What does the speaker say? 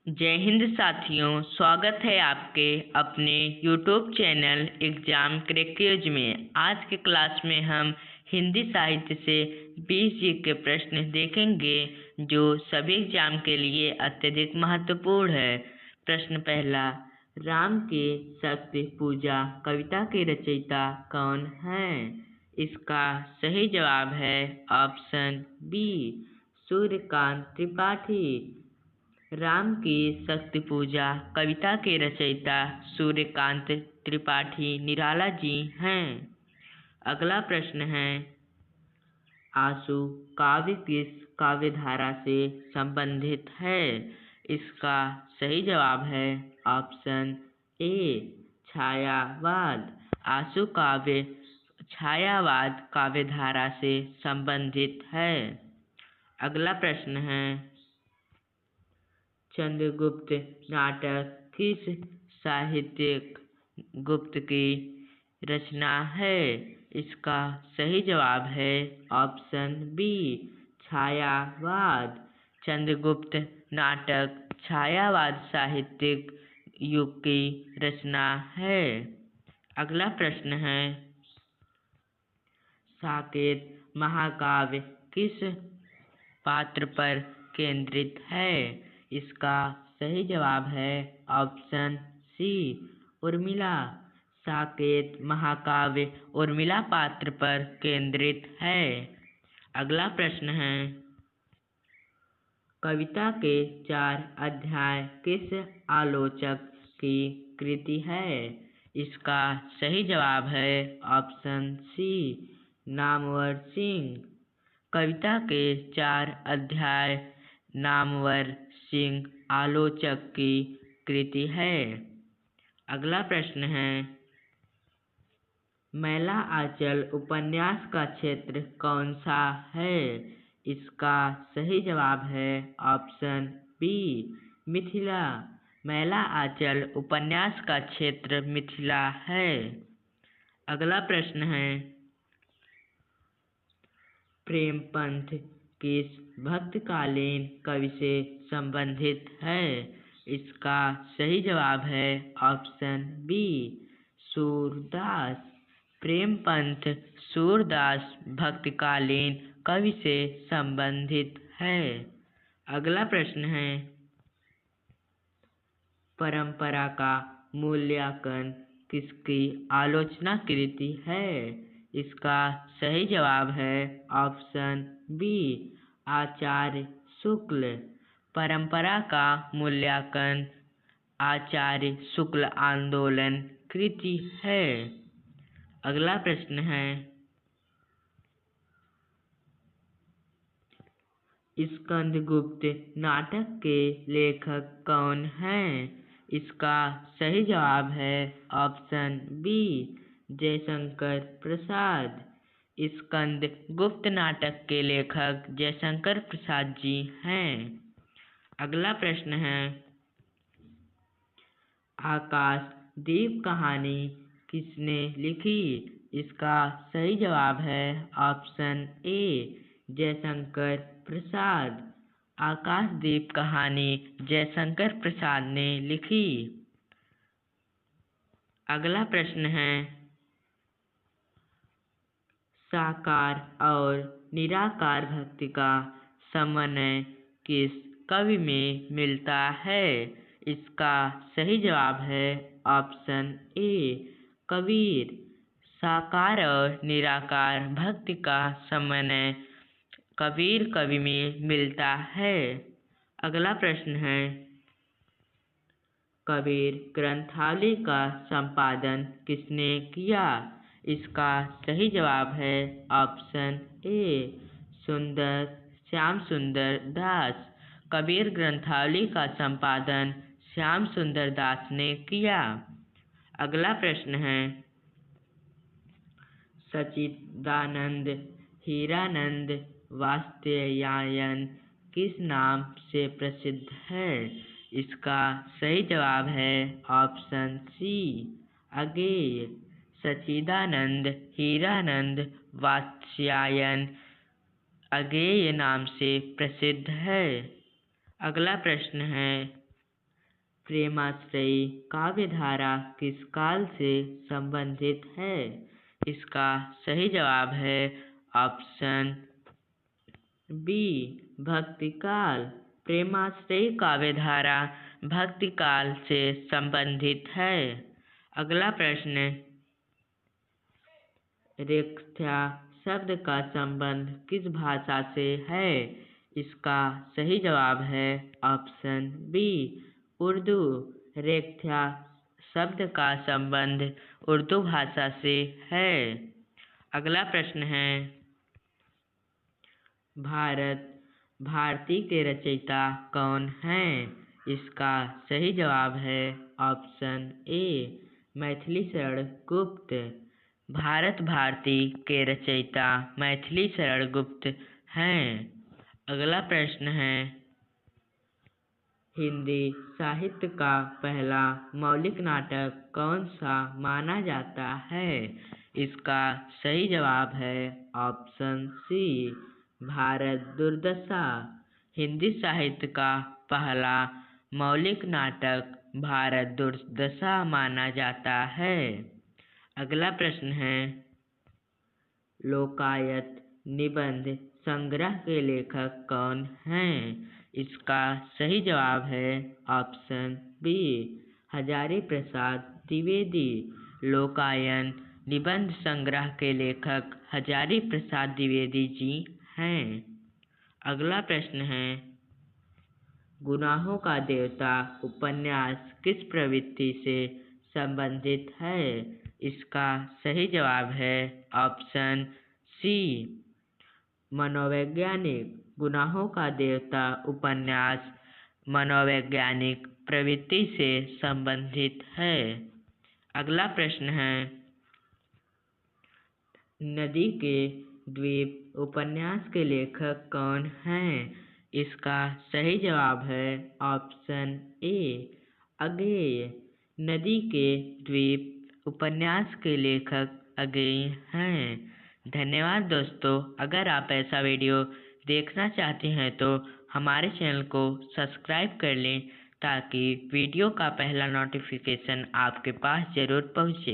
जय हिंद साथियों, स्वागत है आपके अपने YouTube चैनल एग्जाम क्रैक्योज में। आज के क्लास में हम हिंदी साहित्य से 20 जी के प्रश्न देखेंगे जो सभी एग्जाम के लिए अत्यधिक महत्वपूर्ण है। प्रश्न पहला, राम के शक्ति पूजा कविता के रचयिता कौन है? इसका सही जवाब है ऑप्शन बी, सूर्यकांत त्रिपाठी। राम की शक्ति पूजा कविता के रचयिता सूर्यकांत त्रिपाठी निराला जी हैं। अगला प्रश्न है, आंसू काव्य किस काव्य धारा से संबंधित है? इसका सही जवाब है ऑप्शन ए, छायावाद। आंसू काव्य छायावाद काव्य धारा से संबंधित है। अगला प्रश्न है, चंद्रगुप्त नाटक किस साहित्यिक गुप्त की रचना है? इसका सही जवाब है ऑप्शन बी, छायावाद। चंद्रगुप्त नाटक छायावाद साहित्यिक युग की रचना है। अगला प्रश्न है, साकेत महाकाव्य किस पात्र पर केंद्रित है? इसका सही जवाब है ऑप्शन सी, उर्मिला। साकेत महाकाव्य उर्मिला पात्र पर केंद्रित है। अगला प्रश्न है, कविता के 4 अध्याय किस आलोचक की कृति है? इसका सही जवाब है ऑप्शन सी, नामवर सिंह। कविता के 4 अध्याय नामवर सिंह आलोचक की कृति है। अगला प्रश्न है, मैला आंचल उपन्यास का क्षेत्र कौन सा है? इसका सही जवाब है ऑप्शन बी, मिथिला। मैला आंचल उपन्यास का क्षेत्र मिथिला है। अगला प्रश्न है, प्रेमपंथ किस भक्तकालीन कवि से संबंधित है? इसका सही जवाब है ऑप्शन बी, सूरदास। प्रेमपंथ सूरदास भक्तकालीन कवि से संबंधित है। अगला प्रश्न है, परंपरा का मूल्यांकन किसकी आलोचना कृति है? इसका सही जवाब है ऑप्शन बी, आचार्य शुक्ल। परंपरा का मूल्यांकन आचार्य शुक्ल आंदोलन कृति है। अगला प्रश्न है, स्कंदगुप्त नाटक के लेखक कौन हैं? इसका सही जवाब है ऑप्शन बी, जयशंकर प्रसाद। स्कंदगुप्त नाटक के लेखक जयशंकर प्रसाद जी हैं। अगला प्रश्न है, आकाश दीप कहानी किसने लिखी? इसका सही जवाब है ऑप्शन ए, जयशंकर प्रसाद। आकाशदीप कहानी जयशंकर प्रसाद ने लिखी। अगला प्रश्न है, साकार और निराकार भक्ति का समन्वय किस कवि में मिलता है? इसका सही जवाब है ऑप्शन ए, कबीर। साकार और निराकार भक्ति का समन्वय कबीर कवि में मिलता है। अगला प्रश्न है, कबीर ग्रंथावली का संपादन किसने किया? इसका सही जवाब है ऑप्शन ए, श्याम सुंदर दास। कबीर ग्रंथावली का संपादन श्याम सुंदर दास ने किया। अगला प्रश्न है, सच्चिदानंद हीरानंद वात्स्यायन किस नाम से प्रसिद्ध है? इसका सही जवाब है ऑप्शन सी, अज्ञेय। सच्चिदानंद हीरानंद वात्स्यायन अज्ञेय नाम से प्रसिद्ध है। अगला प्रश्न है, प्रेमाश्रयी काव्यधारा किस काल से संबंधित है? इसका सही जवाब है ऑप्शन बी, भक्तिकाल। प्रेमाश्रयी काव्यधारा भक्तिकाल से संबंधित है। अगला प्रश्न, रेख्या शब्द का संबंध किस भाषा से है? इसका सही जवाब है ऑप्शन बी, उर्दू। रेख्या शब्द का संबंध उर्दू भाषा से है। अगला प्रश्न है, भारती के रचयिता कौन हैं? इसका सही जवाब है ऑप्शन ए, मैथिली शरण गुप्त। भारती के रचयिता मैथिली शरण गुप्त हैं। अगला प्रश्न है, हिंदी साहित्य का पहला मौलिक नाटक कौन सा माना जाता है? इसका सही जवाब है ऑप्शन सी, भारत दुर्दशा। हिंदी साहित्य का पहला मौलिक नाटक भारत दुर्दशा माना जाता है। अगला प्रश्न है, लोकायत निबंध संग्रह के लेखक कौन हैं? इसका सही जवाब है ऑप्शन बी, हजारी प्रसाद द्विवेदी। लोकायत निबंध संग्रह के लेखक हजारी प्रसाद द्विवेदी जी हैं। अगला प्रश्न है, गुनाहों का देवता उपन्यास किस प्रवृत्ति से संबंधित है? इसका सही जवाब है ऑप्शन सी, मनोवैज्ञानिक। गुनाहों का देवता उपन्यास मनोवैज्ञानिक प्रवृत्ति से संबंधित है। अगला प्रश्न है, नदी के द्वीप उपन्यास के लेखक कौन हैं? इसका सही जवाब है ऑप्शन ए, अगेय। नदी के द्वीप उपन्यास के लेखक अगेय हैं। धन्यवाद दोस्तों। अगर आप ऐसा वीडियो देखना चाहते हैं तो हमारे चैनल को सब्सक्राइब कर लें ताकि वीडियो का पहला नोटिफिकेशन आपके पास ज़रूर पहुँचे।